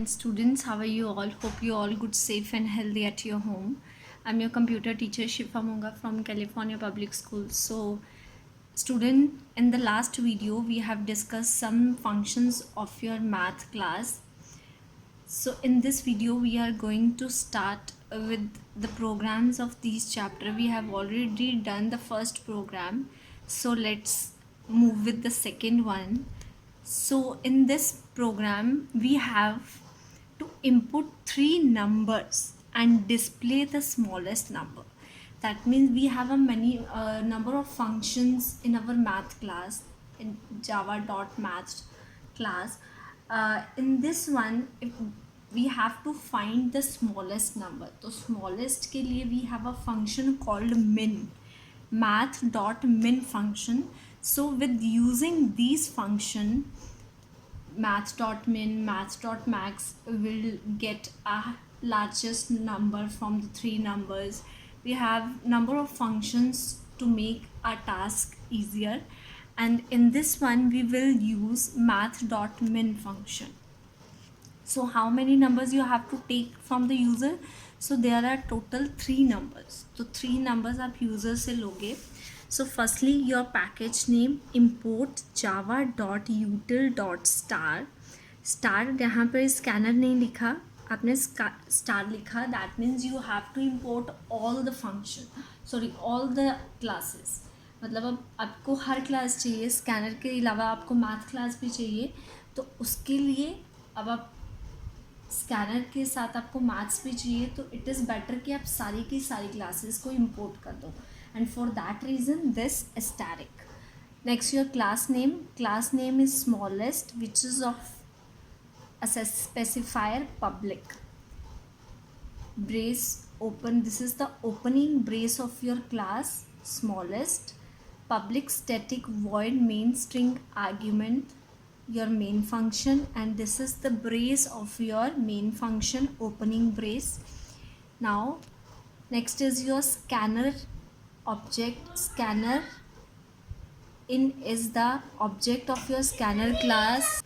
students, how are you all? Hope you all good, safe and healthy at your home. I'm your computer teacher Shifa Monga from California Public Schools. So student, in the last video we have discussed some functions of your math class. So in this video we are going to start with the programs of these chapter. We have already done the first program, so let's move with the second one. So in this program we have to input three numbers and display the smallest number. That means we have a many number of functions in our math class, in java.math class. In this one, if we have to find the smallest number, तो smallest के लिए we have a function called min, math.min function. So with using these function, math.min, math.max will get a largest number from the three numbers. We have number of functions to make our task easier, and in this one we will use math.min function. So how many numbers you have to take from the user? So there are total three numbers. तो three numbers आप user से लोगे. So firstly your package name, import java.util.star. Star यहाँ पर scanner नहीं लिखा, आपने star लिखा. That means you have to import all the function, all the classes. मतलब अब आपको हर क्लास चाहिए, स्कैनर के अलावा आपको मैथ क्लास भी चाहिए. तो उसके लिए अब आप स्कैनर के साथ आपको मैथ्स भी चाहिए, तो इट इज़ बेटर कि आप सारी की सारी क्लासेस को इंपोर्ट कर दो. And for that reason this asterisk. Next your class name is smallest which is of a specifier public. Brace open, this is the opening brace of your class, smallest. Public static void main string argument, your main function, and this is the brace of your main function, opening brace. Now next is your scanner object. Scanner in is the object of your scanner class.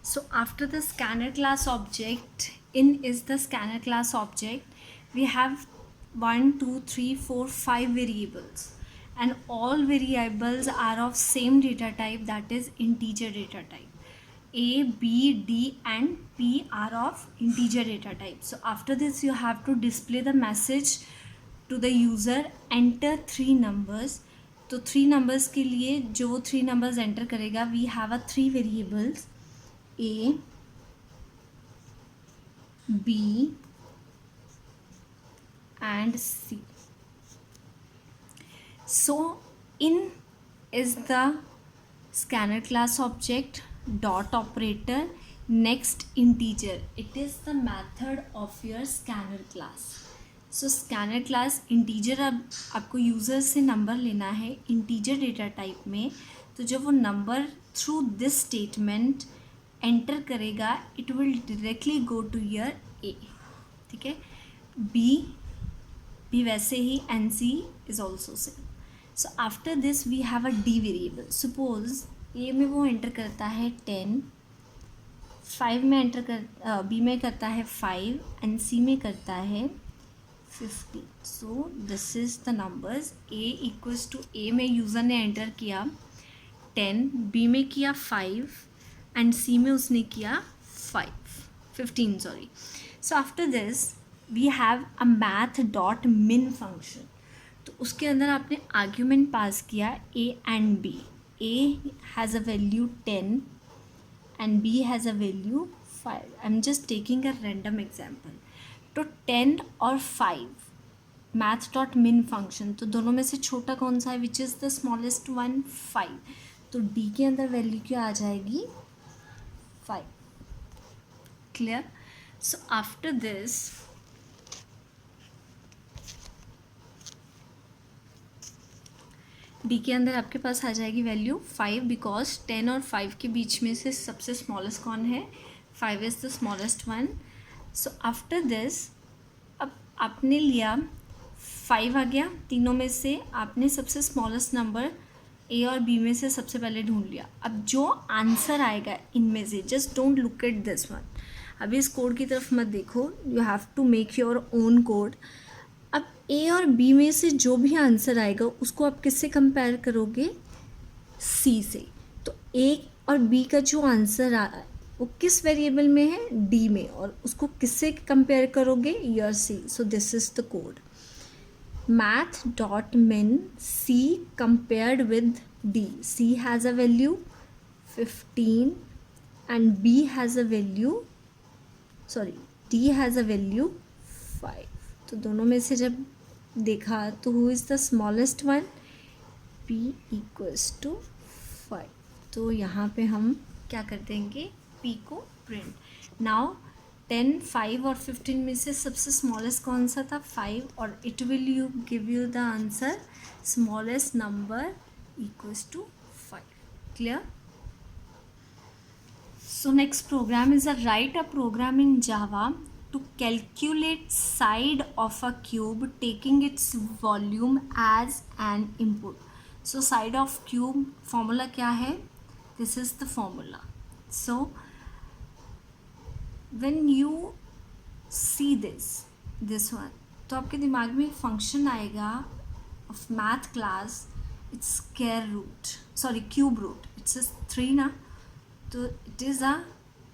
So after the scanner class object, in is the scanner class object. We have 1 2 3 4 5 variables, and all variables are of same data type, that is integer data type. A, B, D and P are of integer data type. So after this you have to display the message to the user, enter three numbers. तो three numbers के लिए जो वो three numbers enter करेगा, we have a three variables A, B and C. So in is the scanner class object, dot operator, next integer. It is the method of your scanner class. So scanner class integer, अब आपको user से number लेना है integer data type में. तो जब वो number through this statement enter करेगा, it will directly go to your A. ठीक है. बी भी वैसे ही, and C is also same. So after this we have a D variable. Suppose A में वो एंटर करता है 10, 5 में एंटर कर बी में करता है 5 एंड सी में करता है 50. So this is the numbers. A equals to, A में यूज़र ने एंटर किया 10, बी में किया 5 एंड सी में उसने किया 15 sorry. So after this we have a math dot min function. तो उसके अंदर आपने आर्ग्यूमेंट पास किया A and B. A has a value 10 and B has a value 5. I am just taking a random example. तो 10 और 5 math dot min function, तो दोनों में से छोटा कौन सा है, which is the smallest one, 5. तो डी के अंदर वैल्यू क्या आ जाएगी, 5. Clear. So after this D के अंदर आपके पास आ जाएगी वैल्यू 5, बिकॉज 10 और 5 के बीच में से सबसे स्मॉलेस्ट कौन है, 5 is the smallest one. So after this अब आपने लिया 5 आ गया, तीनों में से आपने सबसे स्मॉलेस्ट नंबर ए और बी में से सबसे पहले ढूंढ लिया. अब जो आंसर आएगा इनमें से, just don't look at this one, अभी इस कोड की तरफ मत देखो, you have to make your own code. अब ए और बी में से जो भी आंसर आएगा उसको आप किससे कंपेयर करोगे? सी से. तो ए और बी का जो आंसर आ वो किस वेरिएबल में है? डी में. और उसको किससे कंपेयर करोगे? Your C. So this is the code. math.min c compared with d. c has a value 15 and b has a value, sorry, d has a value 5. तो दोनों में से जब देखा तो who is the smallest one? p equals to 5. तो यहाँ पे हम क्या कर देंगे? p को प्रिंट. नाउ 10, 5 और 15 में से सबसे स्मॉलेस्ट कौन सा था? 5. और it will you give you the answer smallest number equals to 5. Clear? So next program is a write a program in Java to calculate side of a cube taking its volume as an input. So side of cube formula क्या है? This is the formula. So when you see this one, तो आपके दिमाग में एक function आएगा of math class. It's square root, sorry, cube root. It's a 3 ना, तो it is a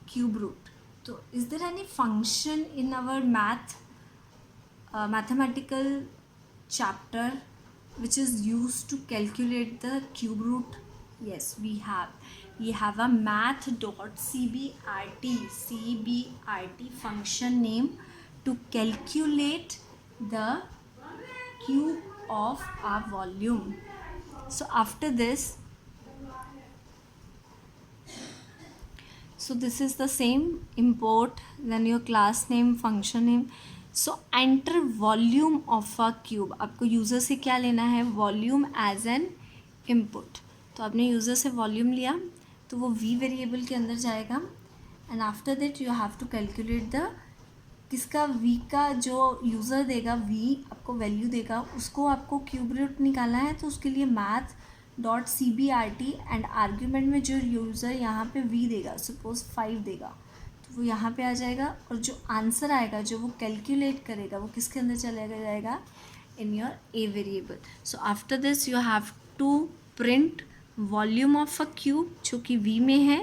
cube root. तो is there any function in our mathematical chapter which is used to calculate the cube root? Yes, we have a math.cbrt function name to calculate the cube of a volume. So after this, so this is the same import, then your class name, function name. So enter volume of a cube. आपको user से क्या लेना है? Volume as an input. तो आपने user से volume लिया तो वो v वेरिएबल के अंदर जाएगा. And after that you have to calculate the किसका v का जो यूज़र देगा v आपको वैल्यू देगा उसको आपको क्यूब रूट निकालना है. तो उसके लिए math.cbrt एंड आर्ग्यूमेंट में जो यूज़र यहाँ पे v देगा, सपोज 5 देगा, तो वो यहाँ पे आ जाएगा. और जो आंसर आएगा जो वो कैलकुलेट करेगा वो किसके अंदर चला जाएगा? In your a variable. So after this you have to print volume of a cube जो कि v में है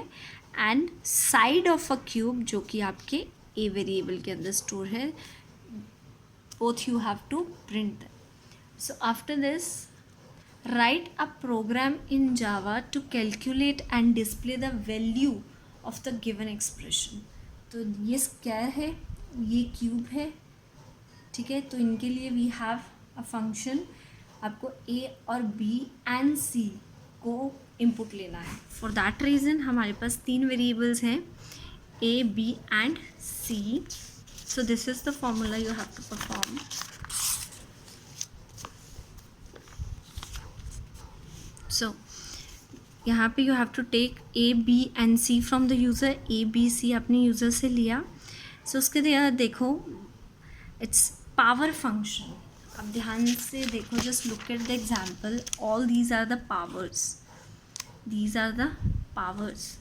and side of a cube जो कि आपके a वेरिएबल के अंदर स्टोर है. Both you have to print. So after this write a program in Java to calculate and display the value of the given expression. तो ये square है, ये क्यूब है, ठीक है. तो इनके लिए we have a function. आपको a और b and c को इनपुट लेना है. फॉर दैट रीज़न हमारे पास 3 वेरिएबल्स हैं, a, b and c. So this is the formula you have to perform. So यहाँ पे you have to take A B and C from the user. A B C अपने user से लिया. सो उसके देखो it's power function. अब ध्यान से देखो, just look at the example. All these are the powers. These are the powers.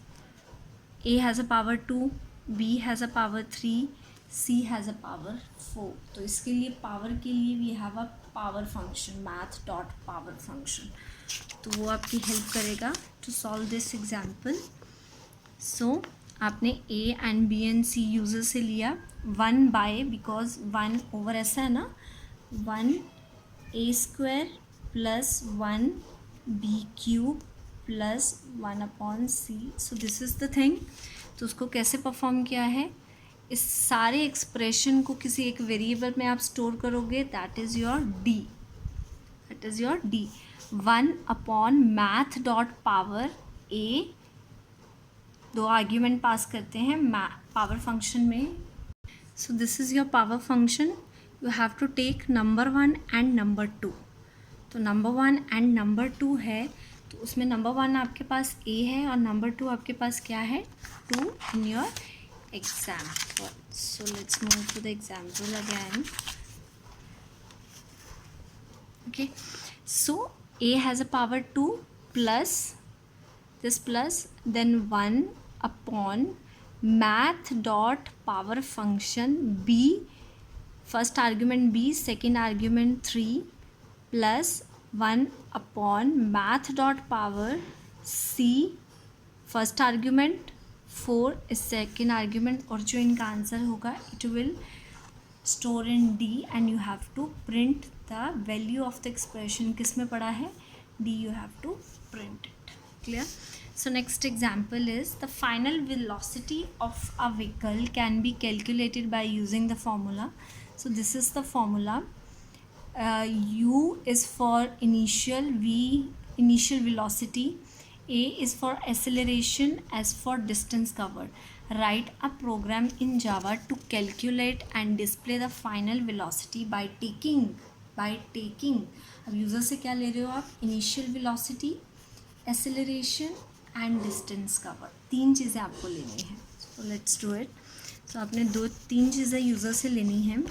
A has a power 2, B has a power 3, C has a power 4. तो इसके लिए पावर के लिए we have a power function, math.power function. तो वो आपकी help करेगा to solve this example. So आपने A and B and C user से लिया 1 बाय, बिकॉज 1 ओवर ऐसा है ना, 1 a square plus 1 b cube plus 1 upon C. So this is the thing. तो उसको कैसे परफॉर्म किया है? इस सारे एक्सप्रेशन को किसी एक वेरिएबल में आप स्टोर करोगे. That is your D. That is your D. 1 upon math dot power A. 2 argument pass करते हैं पावर फंक्शन में. So this is your power function. You have to take number 1 and number 2. तो number 1 and number 2 है, तो उसमें number 1 आपके पास a है और नंबर 2 आपके पास क्या है? 2 in your example. So let's move to the example again. Okay, so a has a power 2 plus this plus then 1 upon math dot power function b, first argument b, second argument 3 plus 1 upon math dot power c, first argument 4 is second argument, और जो इनका answer होगा it will store in D and you have to print the value of the expression. किस में पड़ा है? D. You have to print it. Clear? So next example is the final velocity of a vehicle can be calculated by using the formula. So this is the formula. U is for initial, V initial velocity, A is for acceleration, S for distance covered. Write a program in Java to calculate and display the final velocity by taking अब user से क्या ले रहे हो आप? Initial velocity, acceleration and distance cover. 3 चीज़ें आपको लेनी है. So let's do it. So आपने 3 चीज़ें यूज़र से लेनी है.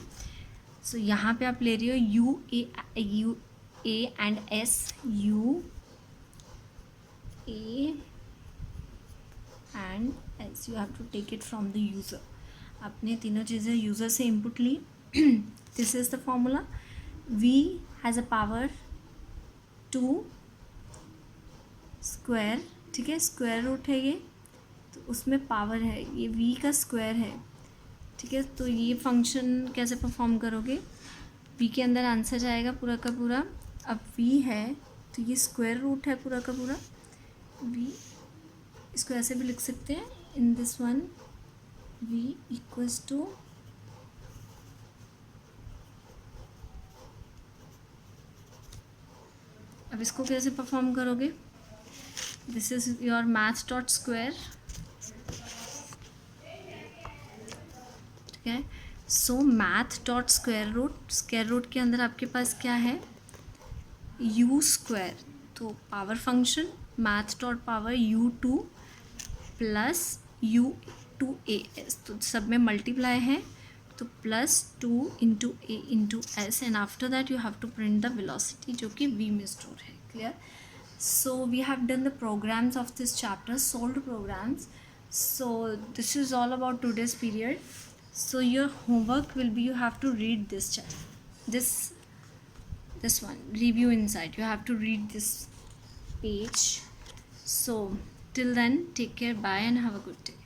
सो यहाँ पे आप ले रही हो U A and S. You A and S. You have to take it from the user. आपने तीनों चीज़ें यूज़र से इनपुट ली. This is the formula. V has a power 2 square. ठीक है, स्क्वायर रूट है ये, तो उसमें पावर है, ये V का स्क्वायर है. ठीक है, तो ये फंक्शन कैसे परफॉर्म करोगे? V के अंदर आंसर जाएगा पूरा का पूरा. अब V है तो ये स्क्वायर रूट है पूरा का पूरा. V इसको ऐसे भी लिख सकते हैं in this one. V equals to अब इसको कैसे परफॉर्म करोगे? This is your math dot square. ठीक है, सो मैथ डॉट स्क्वायर रूट के अंदर आपके पास क्या है? You square. तो power function math dot power u2 plus u2as, तो सब में मल्टीप्लाई है, तो plus 2 into A into S, and after that you have to print the velocity जो कि v में स्टोर है. Clear? So we have done the programs of this chapter, solved programs. So this is all about today's period. So your homework will be, you have to read this one, review inside. You have to read this page. So till then, take care, bye, and have a good day.